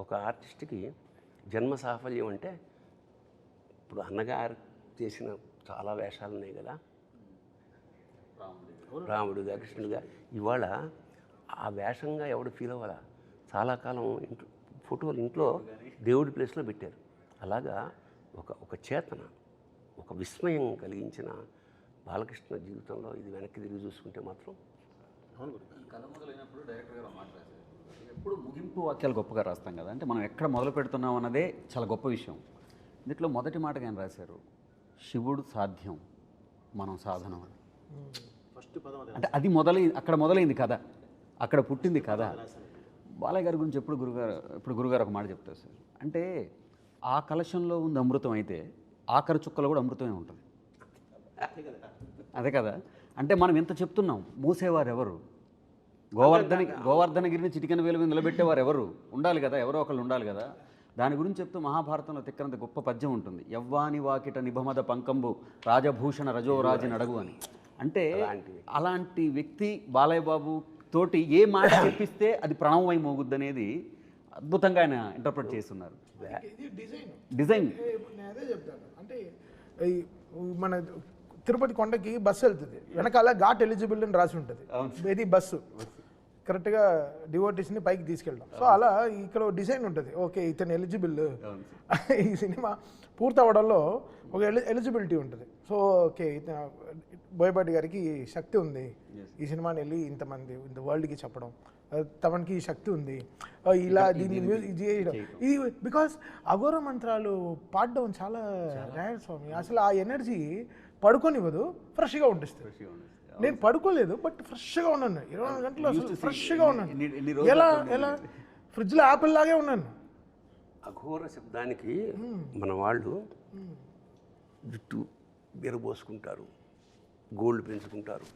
ఒక ఆర్టిస్ట్కి జన్మ సాఫల్యం అంటే ఇప్పుడు అన్నగారు చేసిన చాలా వేషాలు ఉన్నాయి కదా, రాముడుగా కృష్ణుడిగా. ఇవాళ ఆ వేషంగా ఎవడు ఫీల్ అవ్వాలా? చాలా కాలం ఇంట్లో ఫోటోలు ఇంట్లో దేవుడి ప్లేస్లో పెట్టారు. అలాగా ఒక చేతన, ఒక విస్మయం కలిగించిన బాలకృష్ణ జీవితంలో ఇది వెనక్కి తిరిగి చూసుకుంటే మాత్రం. కథ మొదలైనప్పుడు డైరెక్టర్ గారు మాట్లాడారు, ఎప్పుడు ముగింపు వాక్యాలు గొప్పగా రాస్తాం కదా, అంటే మనం ఎక్కడ మొదలు పెడుతున్నాం అన్నదే చాలా గొప్ప విషయం. దీంట్లో మొదటి మాటగా ఆయన రాశారు, శివుడు సాధ్యం మనం సాధనం అని. ఫస్ట్ పదం అంటే అది అక్కడ మొదలైంది కథ, అక్కడ పుట్టింది కథ. బాలయ్య గారి గురించి ఎప్పుడు గురుగారు ఒక మాట చెప్తారు సార్, అంటే ఆ కలశంలో ఉంది అమృతం అయితే ఆఖరి చుక్కలో కూడా అమృతమే ఉంటుంది. అదే కదా, అంటే మనం ఎంత చెప్తున్నాం, మూసేవారు ఎవరు? గోవర్ధనగిరిని చిటికెన వేలు మీద నిలబెట్టేవారు ఎవరు? ఉండాలి కదా, ఎవరో ఒకళ్ళు ఉండాలి కదా. దాని గురించి చెప్తూ మహాభారతంలో తిక్కనంత గొప్ప పద్యం ఉంటుంది, యవ్వాని వాకిట నిభమద పంకంబు రాజభూషణ రజోరాజి నడగు అని. అంటే అలాంటి వ్యక్తి బాలయ్య బాబు తోటి ఏ మాట చెప్పిస్తే అది ప్రణవమై మోగుద్ది అనేది అద్భుతంగా ఆయన ఇంటర్ప్రిట్ చేస్తున్నారు. డిజైన్ నేను అదే చెప్తాను, అంటే మన తిరుపతి కొండకి బస్సు వెళ్తుంది, వెనకాల ఘాట్ ఎలిజిబుల్ అని రాసి ఉంటుంది. ఇది బస్సు కరెక్ట్గా డివోటీస్ని పైకి తీసుకెళ్ళడం. సో అలా ఇక్కడ డిజైన్ ఉంటుంది, ఓకే ఇతను ఎలిజిబుల్. ఈ సినిమా పూర్తవడంలో ఒక ఎలిజిబిలిటీ ఉంటుంది. సో ఓకే బోయపాటి గారికి శక్తి ఉంది ఈ సినిమాని వెళ్ళి ఇంతమంది ఇంత వరల్డ్కి చెప్పడం, తమకి శక్తి ఉంది ఇలా దీన్ని మ్యూజిక్ చేయడం. ఇది బికాస్ అఘోర మంత్రాలు పాడడం చాలా రేర్ స్వామి. అసలు ఆ ఎనర్జీ పడుకోనివ్వదు, ఫ్రెష్గా ఉంటుంది. నేను పడుకోలేదు బట్ ఫ్రెష్గా ఉన్నాను 24 గంటలు, అసలు ఫ్రెష్గా ఉన్నాను. ఎలా ఫ్రిడ్జ్లో యాపిల్ లాగే ఉన్నాను. అఘోర శబ్దానికి మన వాళ్ళు జుట్టు బెరబోసుకుంటారు, గోల్డ్ పెంచుకుంటారు,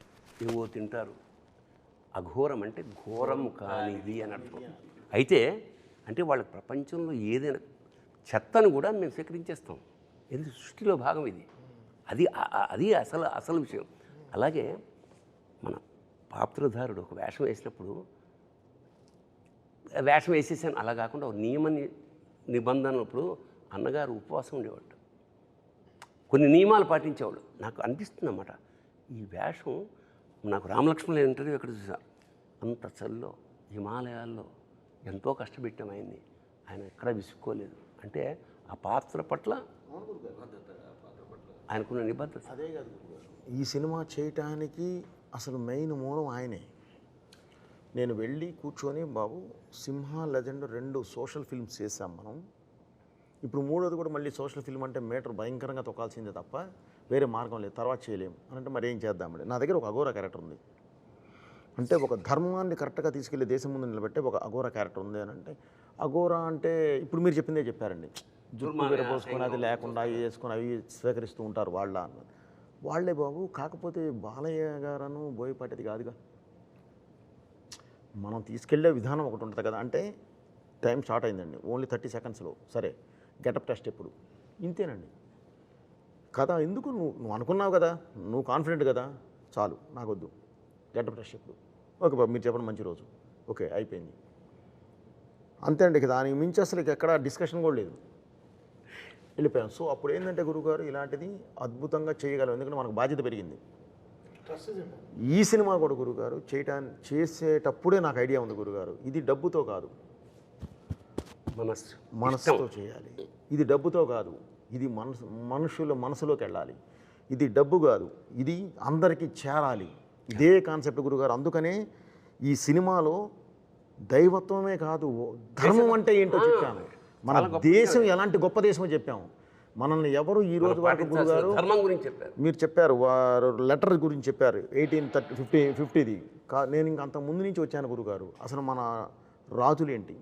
ఏవో తింటారు. అఘోరం అంటే ఘోరం కానిది అని అర్థం. అయితే అంటే వాళ్ళ ప్రపంచంలో ఏదైనా చెత్తను కూడా మేము స్వీకరించేస్తాం, ఇది సృష్టిలో భాగం. ఇది అది అసలు విషయం. అలాగే మన పాత్రధారుడు ఒక వేషం వేసినప్పుడు వేషం వేసేసాను అలా కాకుండా ఒక నియమ నిబంధనలు. అన్నగారు ఉపవాసం ఉండేవాడు, కొన్ని నియమాలు పాటించేవాడు. నాకు అనిపిస్తుంది అన్నమాట, ఈ వేషం నాకు రామలక్ష్మణుల ఇంటర్వ్యూ ఎక్కడ చూసా, అంత చల్లో హిమాలయాల్లో ఎంతో కష్టపెట్టాం ఆయన్ని, ఆయన ఎక్కడా విసుక్కోలేదు. అంటే ఆ పాత్ర పట్ల ఆయనకున్న నిబద్ధత. అదే కాదు ఈ సినిమా చేయటానికి అసలు మెయిన్ మూలం ఆయనే. నేను వెళ్ళి కూర్చొని బాబు సింహ లెజెండ్ 2 సోషల్ ఫిల్మ్స్ చేసాం మనం, ఇప్పుడు 3వది కూడా మళ్ళీ సోషల్ ఫిల్మ్ అంటే మీటర్ భయంకరంగా తొక్కాల్సిందే తప్ప వేరే మార్గం లేదు, తర్వాత చేయలేము అని అంటే మరి ఏం చేద్దామండి. నా దగ్గర ఒక అఘోర క్యారెక్టర్ ఉంది, అంటే ఒక ధర్మాన్ని కరెక్ట్గా తీసుకెళ్ళి దేశం ముందు నిలబెట్టే ఒక అఘోర క్యారెక్టర్ ఉంది అని అంటే, అఘోర అంటే ఇప్పుడు మీరు చెప్పిందే చెప్పారండి, జుట్టు విరబోసుకొని అది లేకుండా అవి వేసుకొని అవి స్వీకరిస్తూ ఉంటారు వాళ్ళే బాబు. కాకపోతే బాలయ్య గారను బోయపాటిది కాదుగా, మనం తీసుకెళ్లే విధానం ఒకటి ఉంటుంది కదా. అంటే టైం స్టార్ట్ అయిందండి, ఓన్లీ 30 సెకండ్స్లో సరే గెటప్ టెస్ట్ ఎప్పుడు ఇంతేనండి కదా. ఎందుకు నువ్వు అనుకున్నావు కదా, నువ్వు కాన్ఫిడెంట్ కదా, చాలు నాకొద్దు గెటప్ టెస్ట్ ఎప్పుడు, ఓకే బాబు మీరు చెప్పండి మంచి రోజు, ఓకే అయిపోయింది అంతే అండి. దానికి మించి అసలు ఎక్కడ డిస్కషన్ కూడా లేదు, వెళ్ళిపోయాం. సో అప్పుడు ఏంటంటే గురువుగారు ఇలాంటిది అద్భుతంగా చేయగలం, ఎందుకంటే మనకు బాధ్యత పెరిగింది. ఈ సినిమా కూడా గురుగారు చేసేటప్పుడే నాకు ఐడియా ఉంది గురుగారు, ఇది డబ్బుతో కాదు మనసుతో చేయాలి, ఇది డబ్బుతో కాదు, ఇది మనుషుల మనసులోకి వెళ్ళాలి, ఇది డబ్బు కాదు, ఇది అందరికీ చేరాలి, ఇదే కాన్సెప్ట్ గురుగారు. అందుకనే ఈ సినిమాలో దైవత్వమే కాదు ధర్మం అంటే ఏంటో చెప్పాను, మన దేశం ఎలాంటి గొప్ప దేశమో చెప్పాము. మనల్ని ఎవరు ఈ రోజు వరకు గురుగారు ధర్మం గురించి చెప్పారు, మీరు చెప్పారు, వారు లెటర్ గురించి చెప్పారు 1850ది. నేను ఇంక అంత ముందు నుంచి వచ్చాను గురుగారు. అసలు మన రాజులేంటి,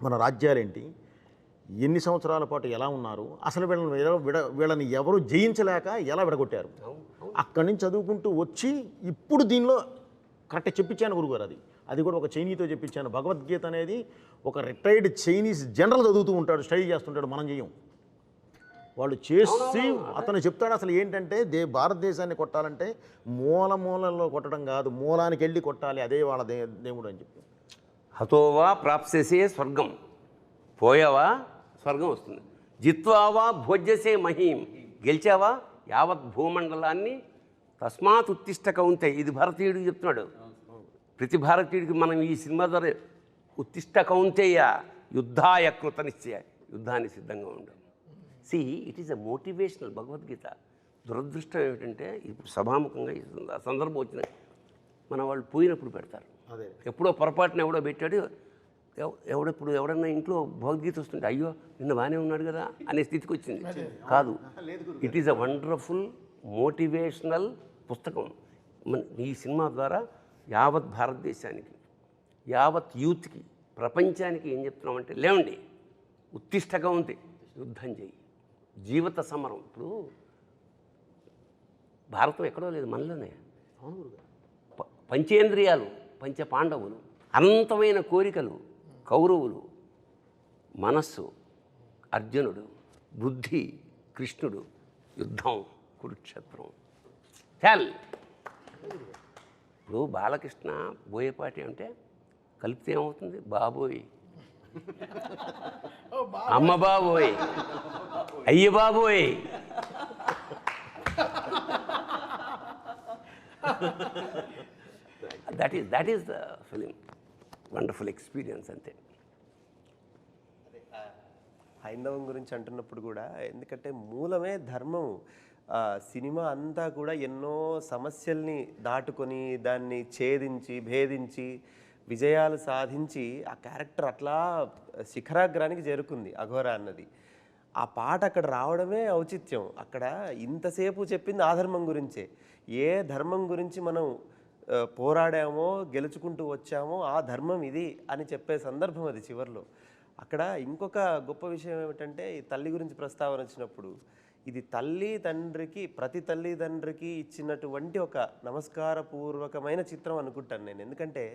మన రాజ్యాలేంటి, ఎన్ని సంవత్సరాల పాటు ఎలా ఉన్నారు, అసలు వీళ్ళని ఎవరు జయించలేక ఎలా విడగొట్టారు, అక్కడి నుంచి చదువుకుంటూ వచ్చి ఇప్పుడు దీనిలో కరెక్ట్ చెప్పించాను గురుగారు. అది కూడా ఒక చైనీతో చెప్పించాను. భగవద్గీత అనేది ఒక రిటైర్డ్ చైనీస్ జనరల్ చదువుతూ ఉంటాడు, స్టడీ చేస్తుంటాడు, మనం చెయ్యం. వాళ్ళు చేసి అతను చెప్తాడు అసలు ఏంటంటే భారతదేశాన్ని కొట్టాలంటే మూలలో కొట్టడం కాదు, మూలానికి వెళ్ళి కొట్టాలి, అదే వాళ్ళ దేవుడు అని చెప్పి. హతోవా ప్రాప్సేసే స్వర్గం, పోయావా స్వర్గం వస్తుంది. జిత్వావా భోజ్యసే మహీం, గెలిచావా యావత్ భూమండలాన్ని. తస్మాత్ ఉత్తిష్ట కౌంతేయ, ఇది భారతీయుడికి చెప్తున్నాడు. ప్రతి భారతీయుడికి మనం ఈ సినిమా ద్వారా ఉత్తిష్ట కౌంతేయ యుద్ధాయ కృత నిశ్చయ, యుద్ధాన్ని సిద్ధంగా ఉండాలి. See it is a motivational Bhagavad Gita. దురదృష్టం ఏమిటంటే ఇప్పుడు సభాముఖంగా ఈ సందర్భం వచ్చిన మన వాళ్ళు పోయినప్పుడు పెడతారు. ఎప్పుడో పొరపాటున ఎవడో పెట్టాడు, ఎవడన్నా ఇంట్లో భగవద్గీత వస్తుంటే అయ్యో నిన్న బాగానే ఉన్నాడు కదా అనే స్థితికి వచ్చింది. కాదు, it is a wonderful motivational పుస్తకం. ఈ సినిమా ద్వారా యావత్ భారతదేశానికి, యావత్ యూత్కి, ప్రపంచానికి ఏం చెప్తున్నామంటే లేవండి, ఉత్తిష్టగా ఉంది, యుద్ధం చేయి, జీవిత సమరం. ఇప్పుడు భారతం ఎక్కడో లేదు, మనలోనే. పంచేంద్రియాలు, పంచ పాండవులు, అనంతమైన కోరికలు, కౌరవులు, మనస్సు అర్జునుడు, బుద్ధి కృష్ణుడు, యుద్ధం కురుక్షేత్రం. చాల్. ఇప్పుడు బాలకృష్ణ బోయపాటి అంటే కలిపితే ఏమవుతుంది? బాబోయ్, అమ్మ బాబోయ్, అయ్య బాబోయ్. That is the film. Wonderful experience అంతే. హైందవం గురించి అంటున్నప్పుడు కూడా, ఎందుకంటే మూలమే ధర్మం. సినిమా అంతా కూడా ఎన్నో సమస్యల్ని దాటుకొని దాన్ని ఛేదించి భేదించి విజయాలు సాధించి ఆ క్యారెక్టర్ అట్లా శిఖరాగ్రానికి చేరుకుంది అఘోర అన్నది. ఆ పాట అక్కడ రావడమే ఔచిత్యం. అక్కడ ఇంతసేపు చెప్పింది ఆ ధర్మం గురించే. ఏ ధర్మం గురించి మనం పోరాడామో గెలుచుకుంటూ వచ్చామో ఆ ధర్మం ఇది అని చెప్పే సందర్భం అది చివరిలో. అక్కడ ఇంకొక గొప్ప విషయం ఏమిటంటే, ఈ తల్లి గురించి ప్రస్తావన వచ్చినప్పుడు, ఇది తల్లి తండ్రికి, ప్రతి తల్లిదండ్రికి ఇచ్చినటువంటి ఒక నమస్కారపూర్వకమైన చిత్రం అనుకుంటాను నేను. ఎందుకంటే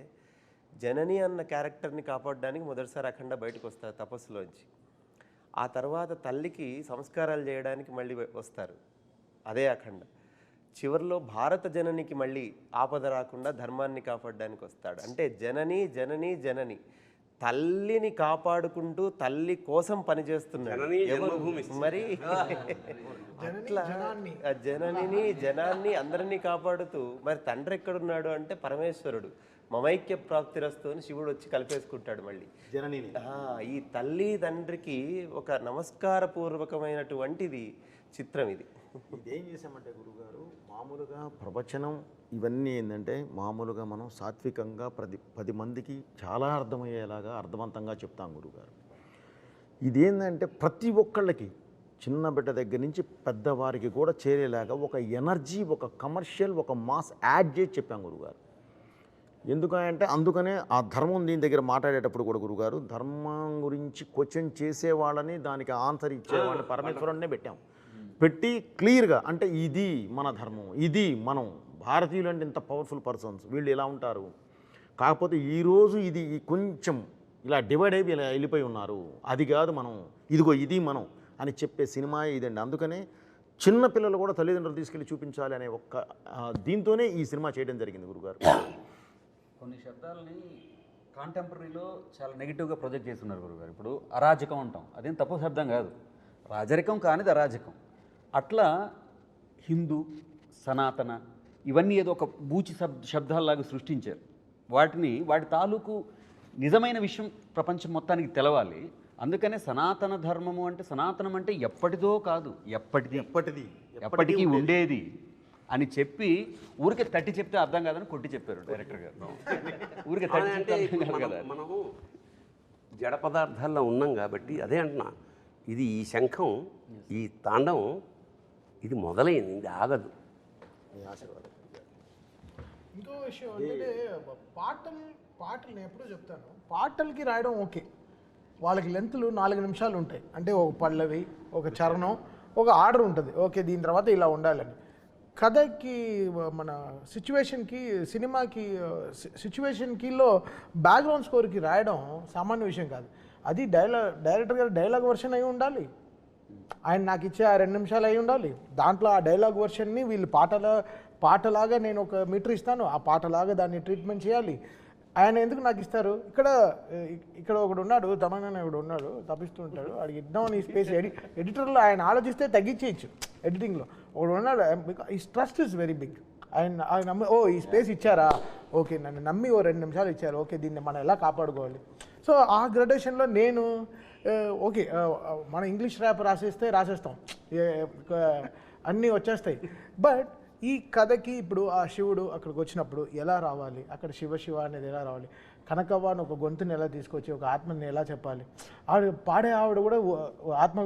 జనని అన్న క్యారెక్టర్ని కాపాడడానికి మొదటిసారి అఖండ బయటకు వస్తారు తపస్సులోంచి. ఆ తర్వాత తల్లికి సంస్కారాలు చేయడానికి మళ్ళీ వస్తారు, అదే అఖండ. చివరిలో భారత జననికి మళ్ళీ ఆపద రాకుండా ధర్మాన్ని కాపాడడానికి వస్తాడు. అంటే జనని జనని జనని, తల్లిని కాపాడుకుంటూ తల్లి కోసం పనిచేస్తున్నాడు. మరి అట్లా జననిని జనాన్ని అందరినీ కాపాడుతూ, మరి తండ్రి ఎక్కడున్నాడు అంటే పరమేశ్వరుడు. మమైక్య ప్రాప్తిరస్తు అని శివుడు వచ్చి కలిపేసుకుంటాడు మళ్ళీ జననిని. ఈ తల్లి తండ్రికి ఒక నమస్కారపూర్వకమైనటువంటిది చిత్రం ఇది. ఇదేం చేసామంటే గురుగారు, మామూలుగా ప్రవచనం ఇవన్నీ ఏంటంటే మామూలుగా మనం సాత్వికంగా 10 మందికి చాలా అర్థమయ్యేలాగా అర్థవంతంగా చెప్తాం గురుగారు. ఇదేంటంటే ప్రతి ఒక్కళ్ళకి, చిన్న బిడ్డ దగ్గర నుంచి పెద్దవారికి కూడా చేరేలాగా ఒక ఎనర్జీ, ఒక కమర్షియల్, ఒక మాస్ యాడ్ చేసి చెప్పాం గురుగారు. ఎందుకంటే అందుకనే ఆ ధర్మం దీని దగ్గర మాట్లాడేటప్పుడు కూడా గురుగారు, ధర్మం గురించి క్వశ్చన్ చేసేవాళ్ళని, దానికి ఆన్సర్ ఇచ్చేవాళ్ళని పరమేశ్వరుడినే పెట్టాం. పెట్టి క్లియర్గా, అంటే ఇది మన ధర్మం, ఇది మనం భారతీయులు అంటే ఇంత పవర్ఫుల్ పర్సన్స్, వీళ్ళు ఇలా ఉంటారు, కాకపోతే ఈరోజు ఇది కొంచెం ఇలా డివైడ్ అయిపోయి ఇలా వెళ్ళిపోయి ఉన్నారు, అది కాదు మనం, ఇదిగో ఇది మనం అని చెప్పే సినిమా ఇదండి. అందుకనే చిన్న పిల్లలు కూడా తల్లిదండ్రులు తీసుకెళ్ళి చూపించాలి అనే ఒక్క దీంతోనే ఈ సినిమా చేయడం జరిగింది గురుగారు. కొన్ని శబ్దాలని కాంటెంపరీలో చాలా నెగిటివ్గా ప్రొజెక్ట్ చేస్తున్నారు గురుగారు. ఇప్పుడు అరాజకం అంటాం, అదేం తప్పు శబ్దం కాదు, రాజరికం కానిది అరాజకం. అట్లా హిందూ, సనాతన ఇవన్నీ ఏదో ఒక బూచి శబ్దాల్లాగా సృష్టించారు. వాటి తాలూకు నిజమైన విషయం ప్రపంచం మొత్తానికి తెలవాలి. అందుకనే సనాతన ధర్మము అంటే, సనాతనం అంటే ఎప్పటిదో కాదు, ఎప్పటికీ ఉండేది అని చెప్పి ఊరికే తట్టి చెప్తే అర్థం కాదని కొట్టి చెప్పారు డైరెక్టర్ గారు. ఊరికే తట్టి చెప్తే అర్థం కాదు కదా. మనము జడ పదార్థాల్లో ఉన్నాం కాబట్టి అదే అంటున్నా, ఇది ఈ శంఖం, ఈ తాండవం ఇది మొదలైంది, ఇది ఆగదు. ఇంకో విషయం అంటే పాటలు నేను ఎప్పుడూ చెప్తాను, పాటలకి రాయడం ఓకే, వాళ్ళకి లెంత్లు 4 నిమిషాలు ఉంటాయి. అంటే ఒక పల్లవి, ఒక చరణం, ఒక ఆర్డర్ ఉంటుంది, ఓకే దీని తర్వాత ఇలా ఉండాలని. కథకి, మన సిచ్యువేషన్కి, సినిమాకి సిచ్యువేషన్కిలో బ్యాక్గ్రౌండ్ స్కోర్కి రాయడం సామాన్య విషయం కాదు. అది డైరెక్టర్ గారు డైలాగ్ వర్షన్ అయి ఉండాలి, ఆయన నాకు ఇచ్చే ఆ 2 నిమిషాలు అయి ఉండాలి. దాంట్లో ఆ డైలాగ్ వర్షన్ని వీళ్ళు పాటలాగా నేను ఒక మీటర్ ఇస్తాను, ఆ పాటలాగా దాన్ని ట్రీట్మెంట్ చేయాలి. ఆయన ఎందుకు నాకు ఇస్తారు? ఇక్కడ ఒకడు ఉన్నాడు, తమన్నా ఒకడు ఉన్నాడు, తప్పిస్తూ ఉంటాడు, వాడికి ఇద్దామని ఈ స్పేస్ ఎడిటర్లో ఆయన ఆలోచిస్తే తగ్గించేయచ్చు ఎడిటింగ్లో. ఒకడు ఉన్నాడు, ఈ ట్రస్ట్ ఇస్ వెరీ బిగ్. ఆయన నమ్మి ఈ స్పేస్ ఇచ్చారా, ఓకే నన్ను నమ్మి 2 నిమిషాలు ఇచ్చారు, ఓకే దీన్ని మనం ఎలా కాపాడుకోవాలి. సో ఆ గ్రడేషన్లో నేను ఓకే మన ఇంగ్లీష్ ర్యాప్ రాసేస్తాం, అన్నీ వచ్చేస్తాయి. బట్ ఈ కథకి ఇప్పుడు ఆ శివుడు అక్కడికి వచ్చినప్పుడు ఎలా రావాలి, అక్కడ శివ అనేది ఎలా రావాలి, కనకవ్వ అని ఒక గొంతుని ఎలా తీసుకొచ్చి ఒక ఆత్మని ఎలా చెప్పాలి, ఆవిడ పాడే ఆవిడ కూడా ఆత్మ